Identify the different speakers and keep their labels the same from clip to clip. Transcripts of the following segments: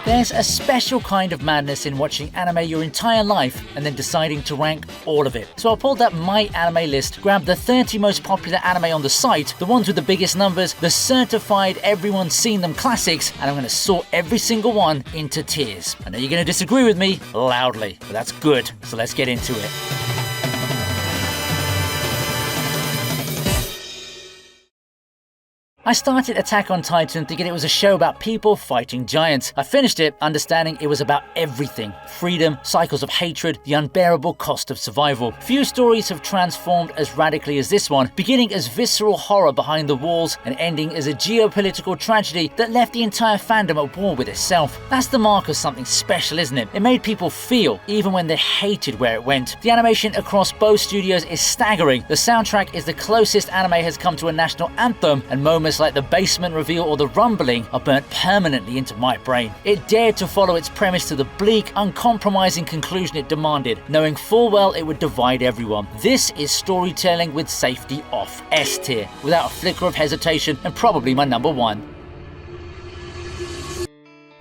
Speaker 1: There's a special kind of madness in watching anime your entire life and then deciding to rank all of it. So I pulled up MyAnimeList, grabbed the 30 most popular anime on the site, the ones with the biggest numbers, the certified everyone's seen them classics, and I'm going to sort every single one into tiers. I know you're going to disagree with me loudly, but that's good, so let's get into it. I started Attack on Titan thinking it was a show about people fighting giants. I finished it understanding it was about everything. Freedom, cycles of hatred, the unbearable cost of survival. Few stories have transformed as radically as this one, beginning as visceral horror behind the walls and ending as a geopolitical tragedy that left the entire fandom at war with itself. That's the mark of something special, isn't it? It made people feel, even when they hated where it went. The animation across both studios is staggering. The soundtrack is the closest anime has come to a national anthem, and moments like the basement reveal or the rumbling are burnt permanently into my brain. It dared to follow its premise to the bleak, uncompromising conclusion it demanded, knowing full well it would divide everyone. This is storytelling with safety off. S tier, without a flicker of hesitation, and probably my number one.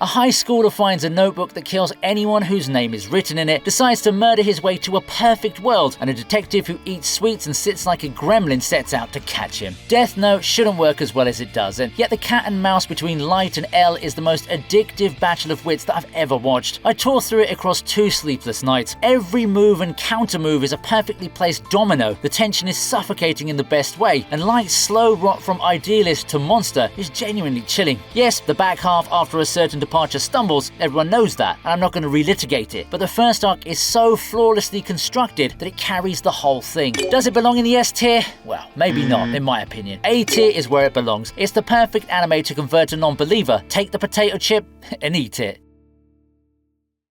Speaker 1: A high schooler finds a notebook that kills anyone whose name is written in it, decides to murder his way to a perfect world, and a detective who eats sweets and sits like a gremlin sets out to catch him. Death Note shouldn't work as well as it does, and yet the cat and mouse between Light and L is the most addictive battle of wits that I've ever watched. I tore through it across 2 sleepless nights. Every move and counter move is a perfectly placed domino. The tension is suffocating in the best way, and Light's slow rot from idealist to monster is genuinely chilling. Yes, the back half after a certain departure stumbles, everyone knows that, and I'm not going to relitigate it, but the first arc is so flawlessly constructed that it carries the whole thing. Does it belong in the S tier? Well, maybe not, in my opinion. A tier is where it belongs. It's the perfect anime to convert a non-believer. Take the potato chip and eat it.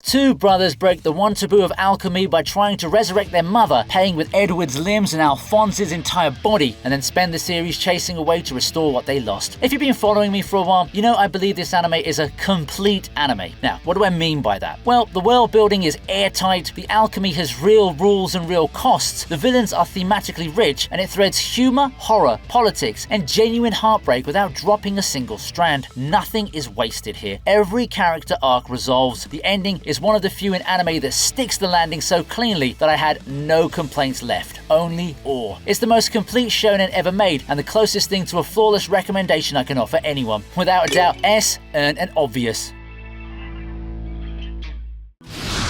Speaker 1: 2 brothers break the one taboo of alchemy by trying to resurrect their mother, paying with Edward's limbs and Alphonse's entire body, and then spend the series chasing a way to restore what they lost. If you've been following me for a while, you know I believe this anime is a complete anime. Now, what do I mean by that? Well, the world building is airtight, the alchemy has real rules and real costs, the villains are thematically rich, and it threads humor, horror, politics, and genuine heartbreak without dropping a single strand. Nothing is wasted here. Every character arc resolves. The ending is one of the few in anime that sticks the landing so cleanly that I had no complaints left, only awe. It's the most complete shonen ever made, and the closest thing to a flawless recommendation I can offer anyone. Without a doubt, S earned an obvious.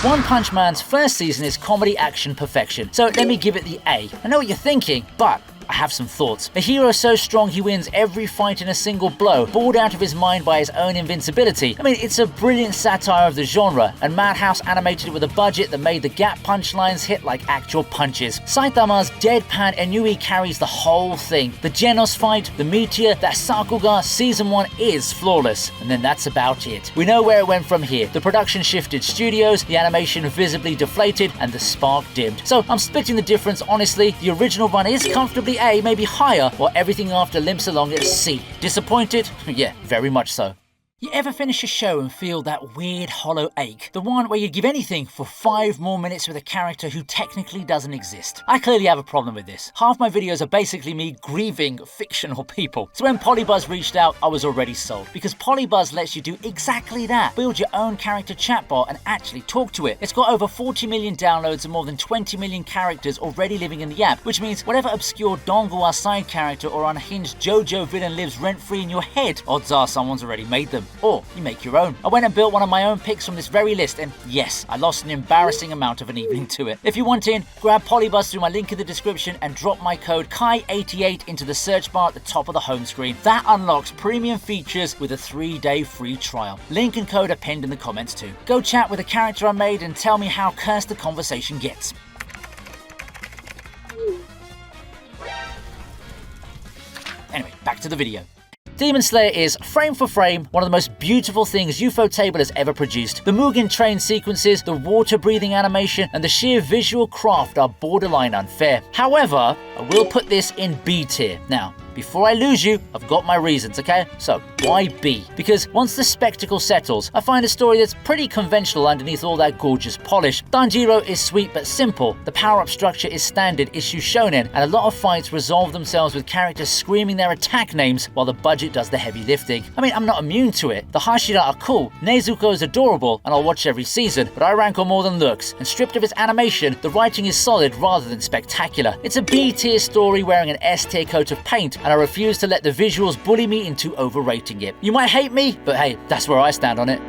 Speaker 1: One Punch Man's first season is comedy action perfection, so let me give it the A. I know what you're thinking, but I have some thoughts. A hero so strong he wins every fight in a single blow, bored out of his mind by his own invincibility. I mean, it's a brilliant satire of the genre, and Madhouse animated with a budget that made the gap punchlines hit like actual punches. Saitama's deadpan ennui carries the whole thing. The Genos fight, the meteor, that Sakuga season 1 is flawless, and then that's about it. We know where it went from here. The production shifted studios, the animation visibly deflated, and the spark dimmed. So I'm splitting the difference honestly. The original run is comfortably A, maybe higher, while everything after limps along at C. Disappointed? Yeah, very much so. You ever finish a show and feel that weird hollow ache? The one where you'd give anything for 5 more minutes with a character who technically doesn't exist. I clearly have a problem with this. Half my videos are basically me grieving fictional people. So when polybuzz reached out, I was already sold. Because polybuzz lets you do exactly that. Build your own character chatbot and actually talk to it. It's got over 40 million downloads and more than 20 million characters already living in the app, which means whatever obscure dongle side character or unhinged JoJo villain lives rent-free in your head, odds are someone's already made them. Or you make your own. I went and built one of my own picks from this very list, and yes, I lost an embarrassing amount of an evening to it. If you want in, grab polybuzz through my link in the description and drop my code KAI88 into the search bar at the top of the home screen. That unlocks premium features with a 3-day free trial. Link and code are pinned in the comments too. Go chat with the character I made and tell me how cursed the conversation gets. Anyway, back to the video. Demon Slayer is, frame for frame, one of the most beautiful things Ufotable has ever produced. The Mugen Train sequences, the water-breathing animation, and the sheer visual craft are borderline unfair. However, I will put this in B tier. Now, before I lose you, I've got my reasons, okay? So, why B? Because once the spectacle settles, I find a story that's pretty conventional underneath all that gorgeous polish. Danjiro is sweet but simple, the power-up structure is standard issue shonen, and a lot of fights resolve themselves with characters screaming their attack names while the budget does the heavy lifting. I mean, I'm not immune to it. The Hashira are cool, Nezuko is adorable, and I'll watch every season, but I rank on more than looks, and stripped of its animation, the writing is solid rather than spectacular. It's a B-tier story wearing an S-tier coat of paint, and I refuse to let the visuals bully me into overrating it. You might hate me, but hey, that's where I stand on it.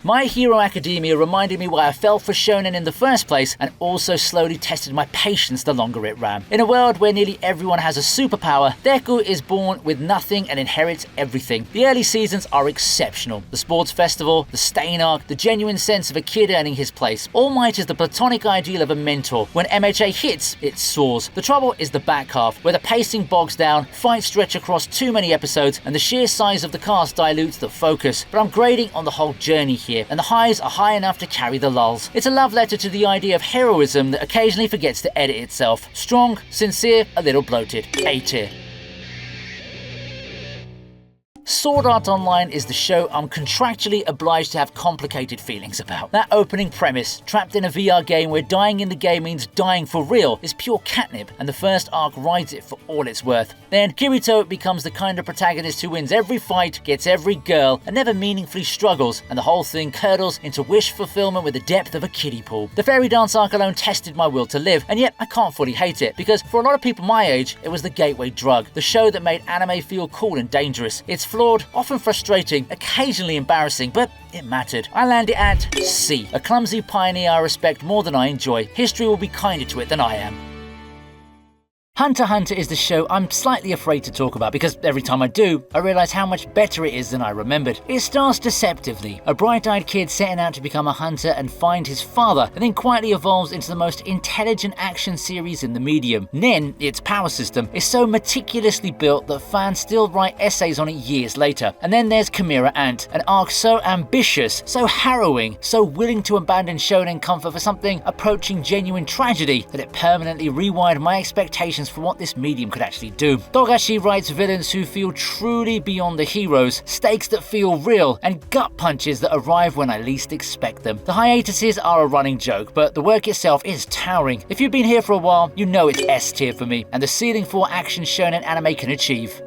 Speaker 1: My Hero Academia reminded me why I fell for shonen in the first place, and also slowly tested my patience the longer it ran. In a world where nearly everyone has a superpower, Deku is born with nothing and inherits everything. The early seasons are exceptional. The sports festival, the Stain arc, the genuine sense of a kid earning his place. All Might is the platonic ideal of a mentor. When MHA hits, it soars. The trouble is the back half, where the pacing bogs down, fights stretch across too many episodes, and the sheer size of the cast dilutes the focus. But I'm grading on the whole journey here, and the highs are high enough to carry the lulls. It's a love letter to the idea of heroism that occasionally forgets to edit itself. Strong, sincere, a little bloated. A tier. Sword Art Online is the show I'm contractually obliged to have complicated feelings about. That opening premise, trapped in a VR game where dying in the game means dying for real, is pure catnip, and the first arc rides it for all it's worth. Then Kirito becomes the kind of protagonist who wins every fight, gets every girl, and never meaningfully struggles, and the whole thing curdles into wish fulfillment with the depth of a kiddie pool. The fairy dance arc alone tested my will to live, and yet I can't fully hate it, because for a lot of people my age, it was the gateway drug, the show that made anime feel cool and dangerous. It's flawed, often frustrating, occasionally embarrassing, but it mattered. I land it at C, a clumsy pioneer I respect more than I enjoy. History will be kinder to it than I am. Hunter x Hunter is the show I'm slightly afraid to talk about because every time I do, I realise how much better it is than I remembered. It starts deceptively. A bright-eyed kid setting out to become a hunter and find his father, and then quietly evolves into the most intelligent action series in the medium. Nen, its power system, is so meticulously built that fans still write essays on it years later. And then there's Chimera Ant, an arc so ambitious, so harrowing, so willing to abandon shonen comfort for something approaching genuine tragedy that it permanently rewired my expectations for what this medium could actually do. Togashi writes villains who feel truly beyond the heroes, stakes that feel real, and gut punches that arrive when I least expect them. The hiatuses are a running joke, but the work itself is towering. If you've been here for a while, you know it's S tier for me, and the ceiling for what action shonen anime can achieve.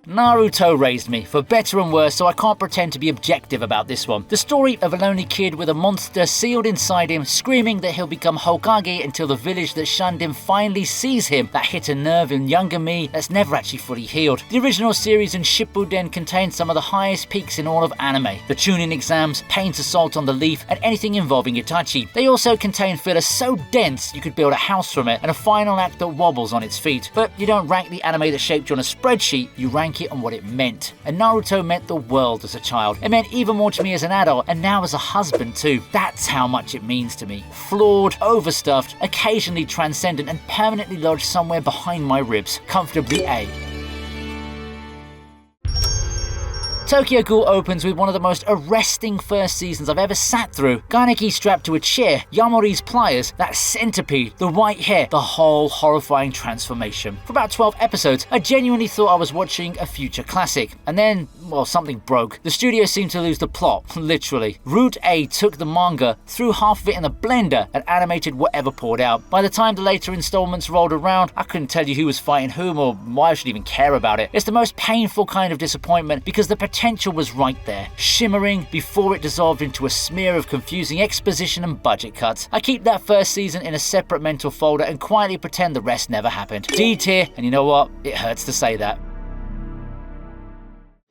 Speaker 1: Naruto raised me, for better and worse, so I can't pretend to be objective about this one. The story of a lonely kid with a monster sealed inside him, screaming that he'll become Hokage until the village that shunned him finally sees him, that hit a nerve in younger me that's never actually fully healed. The original series in Shippuden contained some of the highest peaks in all of anime. The Chunin exams, Pain's assault on the leaf, and anything involving Itachi. They also contain filler so dense you could build a house from it, and a final act that wobbles on its feet. But you don't rank the anime that shaped you on a spreadsheet, you rank it on what it meant. And Naruto meant the world as a child. It meant even more to me as an adult, and now as a husband too. That's how much it means to me. Flawed, overstuffed, occasionally transcendent, and permanently lodged somewhere behind my ribs. Comfortably A. Tokyo Ghoul opens with one of the most arresting first seasons I've ever sat through. Kaneki strapped to a chair, Yamori's pliers, that centipede, the white hair, the whole horrifying transformation. For about 12 episodes, I genuinely thought I was watching a future classic. And then, well, something broke. The studio seemed to lose the plot, literally. Route A took the manga, threw half of it in a blender, and animated whatever poured out. By the time the later installments rolled around, I couldn't tell you who was fighting whom or why I should even care about it. It's the most painful kind of disappointment because the potential was right there, shimmering before it dissolved into a smear of confusing exposition and budget cuts. I keep that first season in a separate mental folder and quietly pretend the rest never happened. D tier, and you know what? It hurts to say that.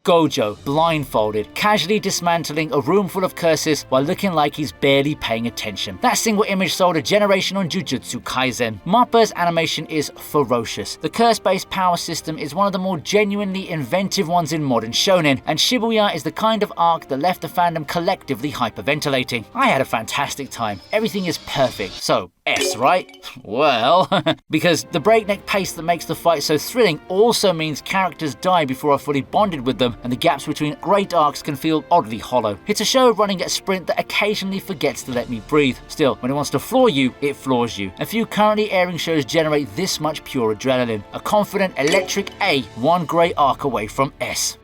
Speaker 1: Gojo, blindfolded, casually dismantling a room full of curses while looking like he's barely paying attention. That single image sold a generation on Jujutsu Kaisen. Mappa's animation is ferocious. The curse-based power system is one of the more genuinely inventive ones in modern shonen, and Shibuya is the kind of arc that left the fandom collectively hyperventilating. I had a fantastic time. Everything is perfect. So, S, right? Well, because the breakneck pace that makes the fight so thrilling also means characters die before I've fully bonded with them, and the gaps between great arcs can feel oddly hollow. It's a show running at a sprint that occasionally forgets to let me breathe. Still, when it wants to floor you, it floors you. A few currently airing shows generate this much pure adrenaline. A confident, electric A, one great arc away from S.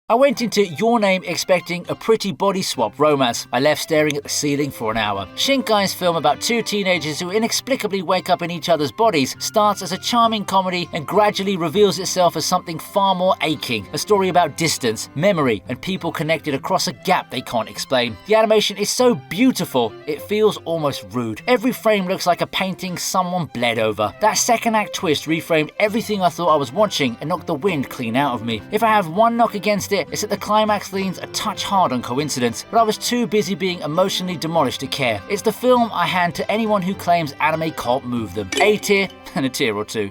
Speaker 1: I went into Your Name expecting a pretty body swap romance. I left staring at the ceiling for an hour. Shinkai's film about two teenagers who inexplicably wake up in each other's bodies starts as a charming comedy and gradually reveals itself as something far more aching. A story about distance, memory, and people connected across a gap they can't explain. The animation is so beautiful, it feels almost rude. Every frame looks like a painting someone bled over. That second act twist reframed everything I thought I was watching and knocked the wind clean out of me. If I have one knock against it, it's that the climax leans a touch hard on coincidence, but I was too busy being emotionally demolished to care. It's the film I hand to anyone who claims anime can't move them. A tier and a tier or two.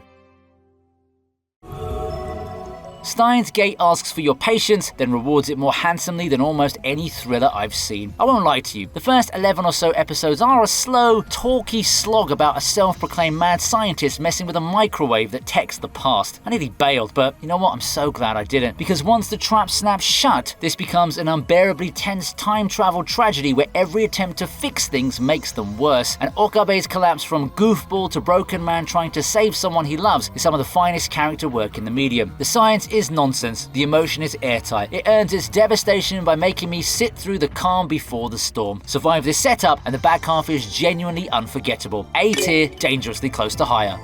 Speaker 1: Steins Gate asks for your patience, then rewards it more handsomely than almost any thriller I've seen. I won't lie to you, the first 11 or so episodes are a slow, talky slog about a self-proclaimed mad scientist messing with a microwave that texts the past. I nearly bailed, but you know what, I'm so glad I didn't, because once the trap snaps shut, this becomes an unbearably tense time travel tragedy where every attempt to fix things makes them worse, and Okabe's collapse from goofball to broken man trying to save someone he loves is some of the finest character work in the medium. The science is nonsense, the emotion is airtight. It earns its devastation by making me sit through the calm before the storm. Survive this setup and the back half is genuinely unforgettable. A tier, dangerously close to higher.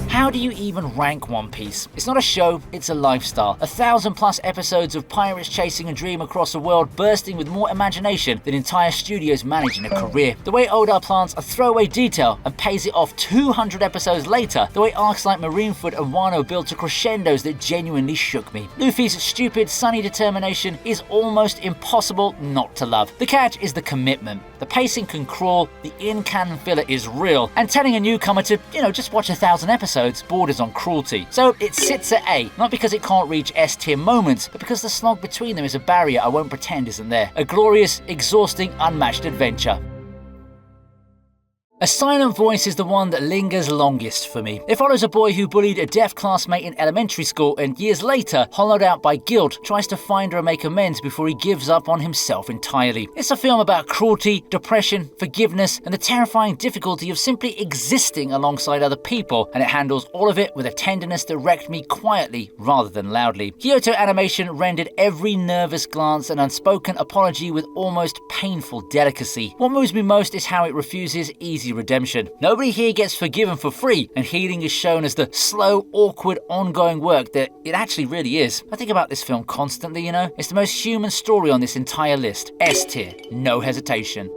Speaker 1: How do you even rank One Piece? It's not a show, it's a lifestyle. 1,000+ episodes of pirates chasing a dream across a world bursting with more imagination than entire studios manage in a career. The way Oda plants a throwaway detail and pays it off 200 episodes later. The way arcs like Marineford and Wano built to crescendos that genuinely shook me. Luffy's stupid, sunny determination is almost impossible not to love. The catch is the commitment. The pacing can crawl, the in-canon filler is real, and telling a newcomer to, just watch 1,000 episodes borders on cruelty. So it sits at A, not because it can't reach S tier moments, but because the slog between them is a barrier I won't pretend isn't there. A glorious, exhausting, unmatched adventure. A Silent Voice is the one that lingers longest for me. It follows a boy who bullied a deaf classmate in elementary school and years later, hollowed out by guilt, tries to find her and make amends before he gives up on himself entirely. It's a film about cruelty, depression, forgiveness, and the terrifying difficulty of simply existing alongside other people, and it handles all of it with a tenderness that wrecked me quietly rather than loudly. Kyoto Animation rendered every nervous glance and unspoken apology with almost painful delicacy. What moves me most is how it refuses easy redemption. Nobody here gets forgiven for free, and healing is shown as the slow, awkward, ongoing work that it actually really is. I think about this film constantly, It's the most human story on this entire list. S tier, no hesitation.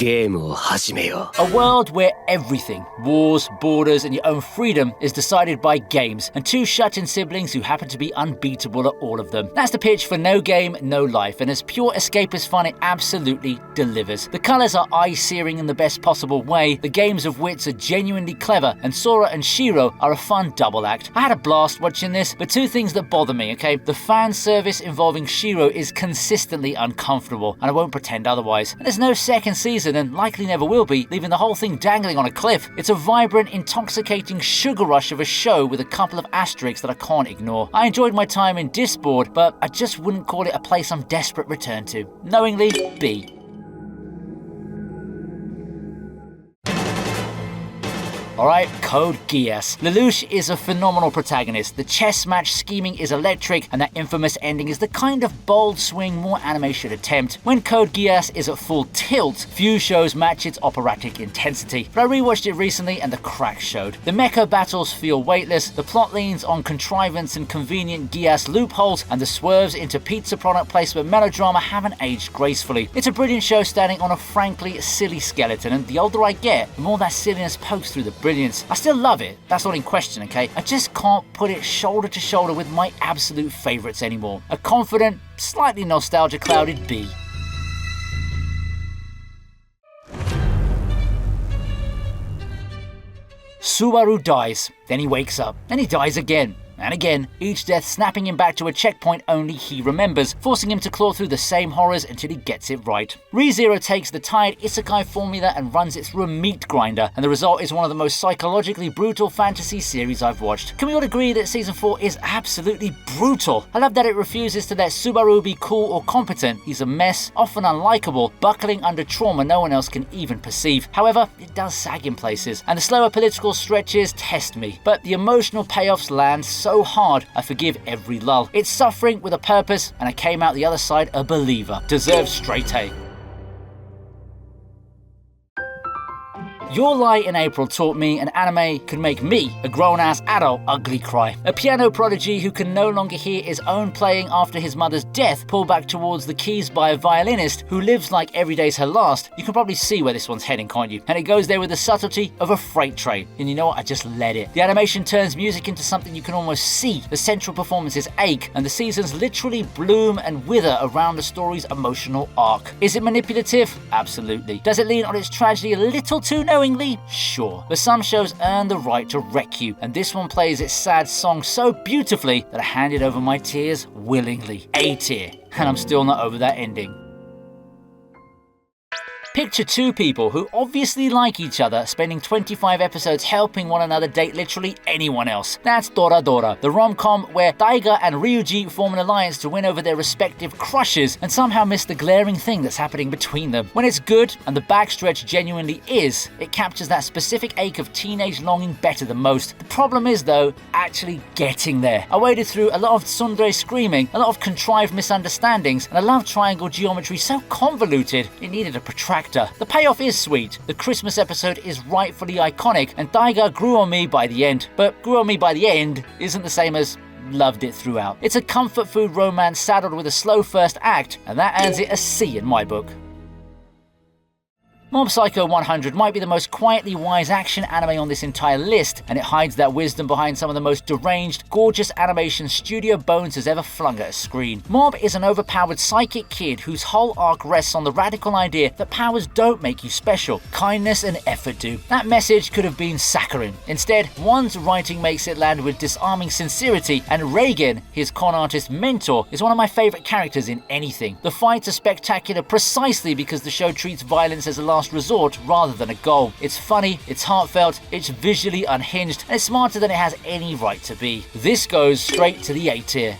Speaker 1: A world where everything, wars, borders, and your own freedom is decided by games, and two shut-in siblings who happen to be unbeatable at all of them. That's the pitch for No Game, No Life, and as pure escapist fun it absolutely delivers. The colours are eye-searing in the best possible way, the games of wits are genuinely clever, and Sora and Shiro are a fun double act. I had a blast watching this, but two things that bother me, okay? The fan service involving Shiro is consistently uncomfortable, and I won't pretend otherwise. And there's no second season, and likely never will be, leaving the whole thing dangling on a cliff. It's a vibrant, intoxicating sugar rush of a show with a couple of asterisks that I can't ignore. I enjoyed my time in Disboard, but I just wouldn't call it a place I'm desperate return to. Knowingly, B. Alright, Code Geass. Lelouch is a phenomenal protagonist. The chess match scheming is electric, and that infamous ending is the kind of bold swing more anime should attempt. When Code Geass is at full tilt, few shows match its operatic intensity. But I rewatched it recently and the cracks showed. The mecha battles feel weightless, the plot leans on contrivance and convenient Geass loopholes, and the swerves into pizza product placement melodrama haven't aged gracefully. It's a brilliant show standing on a frankly silly skeleton, and the older I get, the more that silliness pokes through the brilliance. I still love it, that's not in question, okay? I just can't put it shoulder to shoulder with my absolute favourites anymore. A confident, slightly nostalgia-clouded B. Subaru dies, then he wakes up, then he dies again. And again, each death snapping him back to a checkpoint only he remembers, forcing him to claw through the same horrors until he gets it right. ReZero takes the tired isekai formula and runs it through a meat grinder, and the result is one of the most psychologically brutal fantasy series I've watched. Can we all agree that season 4 is absolutely brutal? I love that it refuses to let Subaru be cool or competent. He's a mess, often unlikable, buckling under trauma no one else can even perceive. However, it does sag in places, and the slower political stretches test me. But the emotional payoffs land so hard, I forgive every lull. It's suffering with a purpose, and I came out the other side a believer. Deserves straight A. Your Lie in April taught me an anime could make me, a grown-ass adult, ugly cry. A piano prodigy who can no longer hear his own playing after his mother's death pulled back towards the keys by a violinist who lives like every day's her last. You can probably see where this one's heading, can't you? And it goes there with the subtlety of a freight train. And you know what? I just let it. The animation turns music into something you can almost see. The central performances ache, and the seasons literally bloom and wither around the story's emotional arc. Is it manipulative? Absolutely. Does it lean on its tragedy a little too knowingly? Sure. But some shows earn the right to wreck you, and this one plays its sad song so beautifully that I handed over my tears willingly. A tier. And I'm still not over that ending. Picture two people who obviously like each other spending 25 episodes helping one another date literally anyone else. That's Toradora, the rom-com where Taiga and Ryuji form an alliance to win over their respective crushes and somehow miss the glaring thing that's happening between them. When it's good, and the backstretch genuinely is, it captures that specific ache of teenage longing better than most. The problem is, though, actually getting there. I waded through a lot of tsundere screaming, a lot of contrived misunderstandings, and a love triangle geometry so convoluted it needed a protractor. The payoff is sweet, the Christmas episode is rightfully iconic, and Taiga grew on me by the end. But grew on me by the end isn't the same as loved it throughout. It's a comfort food romance saddled with a slow first act, and that earns it a C in my book. Mob Psycho 100 might be the most quietly wise action anime on this entire list, and it hides that wisdom behind some of the most deranged, gorgeous animation Studio Bones has ever flung at a screen. Mob is an overpowered psychic kid whose whole arc rests on the radical idea that powers don't make you special, kindness and effort do. That message could have been saccharine. Instead, One's writing makes it land with disarming sincerity, and Reagan, his con artist mentor, is one of my favourite characters in anything. The fights are spectacular precisely because the show treats violence as a last resort rather than a goal. It's funny, it's heartfelt, it's visually unhinged, and it's smarter than it has any right to be. This goes straight to the A tier.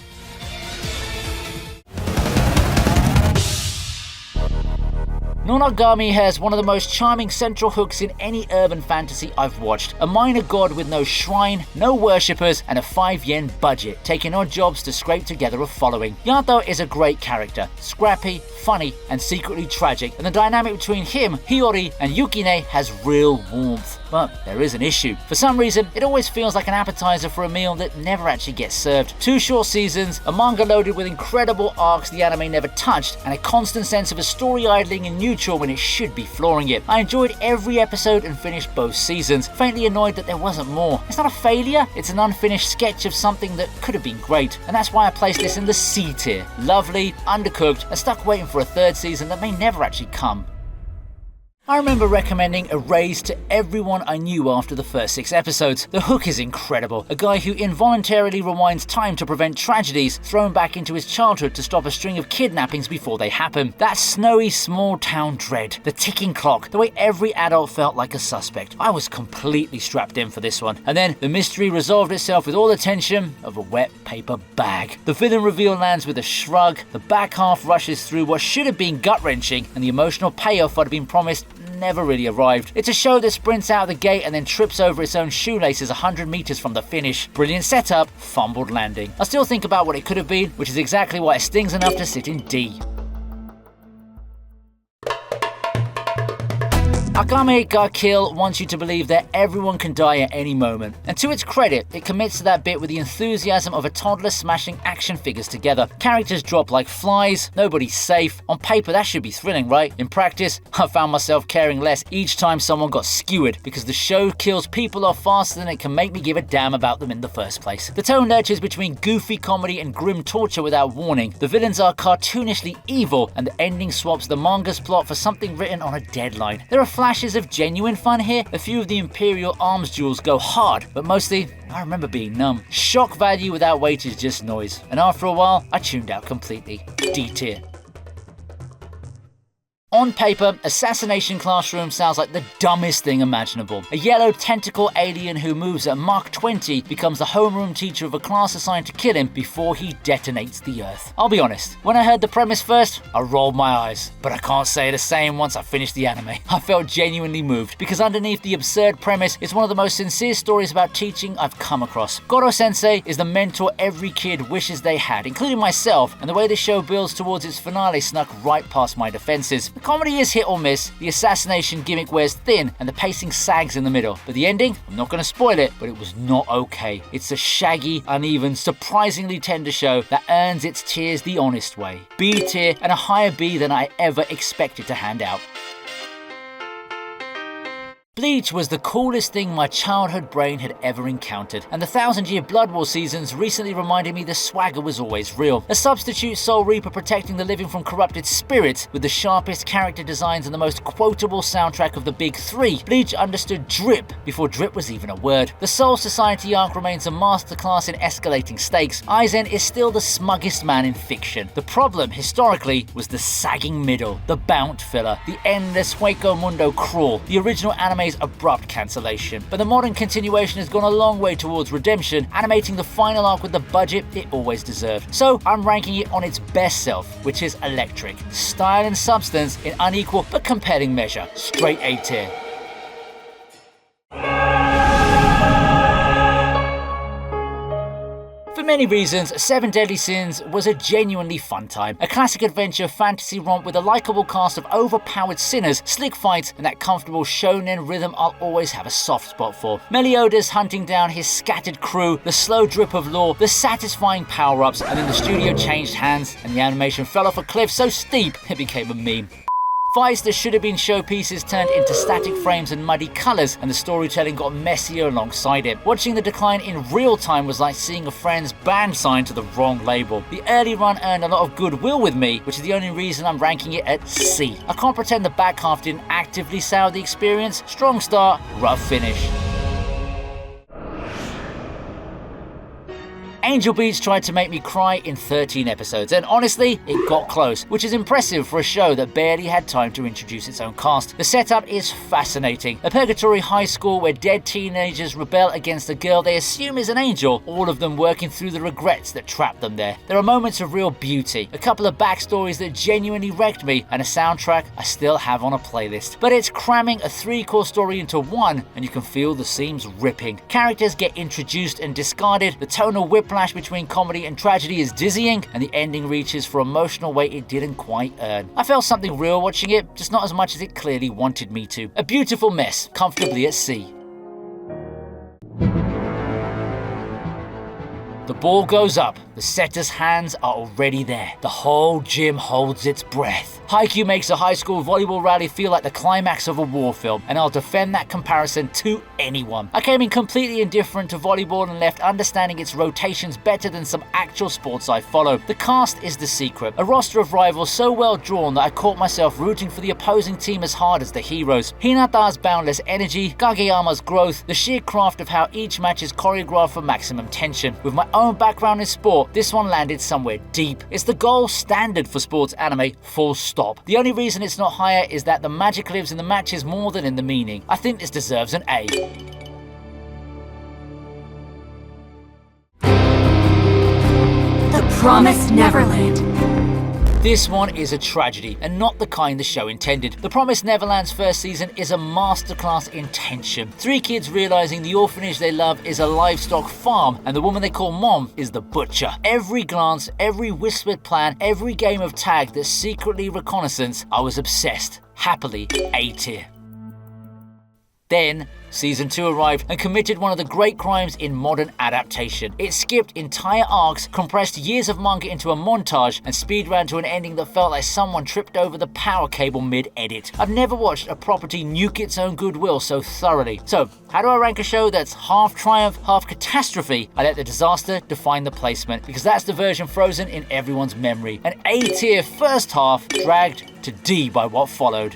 Speaker 1: Noragami has one of the most charming central hooks in any urban fantasy I've watched. A minor god with no shrine, no worshippers, and a 5 yen budget, taking odd jobs to scrape together a following. Yato is a great character, scrappy, funny, and secretly tragic, and the dynamic between him, Hiyori, and Yukine has real warmth. But there is an issue. For some reason, it always feels like an appetizer for a meal that never actually gets served. 2 short seasons, a manga loaded with incredible arcs the anime never touched, and a constant sense of a story idling and neutral when it should be flooring it. I enjoyed every episode and finished both seasons, faintly annoyed that there wasn't more. It's not a failure, it's an unfinished sketch of something that could have been great, and that's why I placed this in the C tier. Lovely, undercooked, and stuck waiting for a 3rd season that may never actually come. I remember recommending Erase to everyone I knew after the first 6 episodes. The hook is incredible. A guy who involuntarily rewinds time to prevent tragedies thrown back into his childhood to stop a string of kidnappings before they happen. That snowy small town dread, the ticking clock, the way every adult felt like a suspect. I was completely strapped in for this one. And then the mystery resolved itself with all the tension of a wet paper bag. The villain reveal lands with a shrug, the back half rushes through what should have been gut-wrenching, and the emotional payoff I'd been promised never really arrived. It's a show that sprints out of the gate and then trips over its own shoelaces 100 meters from the finish. Brilliant setup, fumbled landing. I still think about what it could have been, which is exactly why it stings enough to sit in D. Akame ga Kill wants you to believe that everyone can die at any moment, and to its credit, it commits to that bit with the enthusiasm of a toddler smashing action figures together. Characters drop like flies, nobody's safe. On paper that should be thrilling, right? In practice, I found myself caring less each time someone got skewered, because the show kills people off faster than it can make me give a damn about them in the first place. The tone lurches between goofy comedy and grim torture without warning. The villains are cartoonishly evil, and the ending swaps the manga's plot for something written on a deadline. There are flashes of genuine fun here. A few of the Imperial arms duels go hard, but mostly I remember being numb. Shock value without weight is just noise, and after a while I tuned out completely. D tier. On paper, Assassination Classroom sounds like the dumbest thing imaginable. A yellow tentacle alien who moves at Mach 20 becomes the homeroom teacher of a class assigned to kill him before he detonates the Earth. I'll be honest, when I heard the premise first, I rolled my eyes. But I can't say the same once I finished the anime. I felt genuinely moved, because underneath the absurd premise is one of the most sincere stories about teaching I've come across. Goro-sensei is the mentor every kid wishes they had, including myself, and the way the show builds towards its finale snuck right past my defenses. The comedy is hit or miss, the assassination gimmick wears thin, and the pacing sags in the middle. But the ending, I'm not going to spoil it, but it was not okay. It's a shaggy, uneven, surprisingly tender show that earns its tears the honest way. B tier, and a higher B than I ever expected to hand out. Bleach was the coolest thing my childhood brain had ever encountered, and the 1000-year Blood War seasons recently reminded me the swagger was always real. A substitute Soul Reaper protecting the living from corrupted spirits, with the sharpest character designs and the most quotable soundtrack of the big three, Bleach understood drip before drip was even a word. The Soul Society arc remains a masterclass in escalating stakes. Aizen is still the smuggest man in fiction. The problem, historically, was the sagging middle, the Bount filler, the endless Hueco Mundo crawl, the original anime's abrupt cancellation. But the modern continuation has gone a long way towards redemption, animating the final arc with the budget it always deserved. So I'm ranking it on its best self, which is electric. Style and substance in unequal but compelling measure. Straight A tier. For many reasons, Seven Deadly Sins was a genuinely fun time. A classic adventure fantasy romp with a likeable cast of overpowered sinners, slick fights, and that comfortable shonen rhythm I'll always have a soft spot for. Meliodas hunting down his scattered crew, the slow drip of lore, the satisfying power-ups, and then the studio changed hands and the animation fell off a cliff so steep it became a meme. Fights that should have been showpieces turned into static frames and muddy colours, and the storytelling got messier alongside it. Watching the decline in real time was like seeing a friend's band signed to the wrong label. The early run earned a lot of goodwill with me, which is the only reason I'm ranking it at C. I can't pretend the back half didn't actively sour the experience. Strong start, rough finish. Angel Beats tried to make me cry in 13 episodes, and honestly, it got close, which is impressive for a show that barely had time to introduce its own cast. The setup is fascinating. A purgatory high school where dead teenagers rebel against a girl they assume is an angel, all of them working through the regrets that trapped them there. There are moments of real beauty, a couple of backstories that genuinely wrecked me, and a soundtrack I still have on a playlist. But it's cramming a 3-core story into one, and you can feel the seams ripping. Characters get introduced and discarded, the tonal whiplash between comedy and tragedy is dizzying, and the ending reaches for emotional weight it didn't quite earn. I felt something real watching it, just not as much as it clearly wanted me to. A beautiful mess, comfortably at C. The ball goes up, the setter's hands are already there. The whole gym holds its breath. Haikyu makes a high school volleyball rally feel like the climax of a war film, and I'll defend that comparison to anyone. I came in completely indifferent to volleyball and left understanding its rotations better than some actual sports I follow. The cast is the secret. A roster of rivals so well drawn that I caught myself rooting for the opposing team as hard as the heroes. Hinata's boundless energy, Kageyama's growth, the sheer craft of how each match is choreographed for maximum tension. With my own background in sport, this one landed somewhere deep. It's the gold standard for sports anime, full stop. The only reason it's not higher is that the magic lives in the matches more than in the meaning. I think this deserves an A.
Speaker 2: The Promised Neverland.
Speaker 1: This one is a tragedy, and not the kind the show intended. The Promised Neverland's first season is a masterclass in tension. 3 kids realizing the orphanage they love is a livestock farm, and the woman they call mom is the butcher. Every glance, every whispered plan, every game of tag that's secretly reconnaissance, I was obsessed. Happily, A tier. Then, Season 2 arrived and committed one of the great crimes in modern adaptation. It skipped entire arcs, compressed years of manga into a montage, and speedran to an ending that felt like someone tripped over the power cable mid-edit. I've never watched a property nuke its own goodwill so thoroughly. So, how do I rank a show that's half triumph, half catastrophe? I let the disaster define the placement, because that's the version frozen in everyone's memory. An A tier first half, dragged to D by what followed.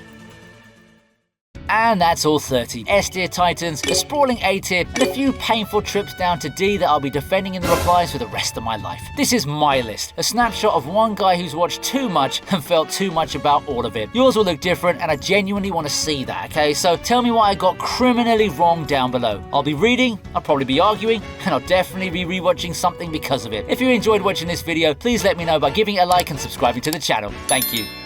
Speaker 1: And that's all 30. S tier titans, a sprawling A tier, and a few painful trips down to D that I'll be defending in the replies for the rest of my life. This is my list, a snapshot of one guy who's watched too much and felt too much about all of it. Yours will look different, and I genuinely want to see that, okay? So tell me what I got criminally wrong down below. I'll be reading, I'll probably be arguing, and I'll definitely be rewatching something because of it. If you enjoyed watching this video, please let me know by giving it a like and subscribing to the channel. Thank you.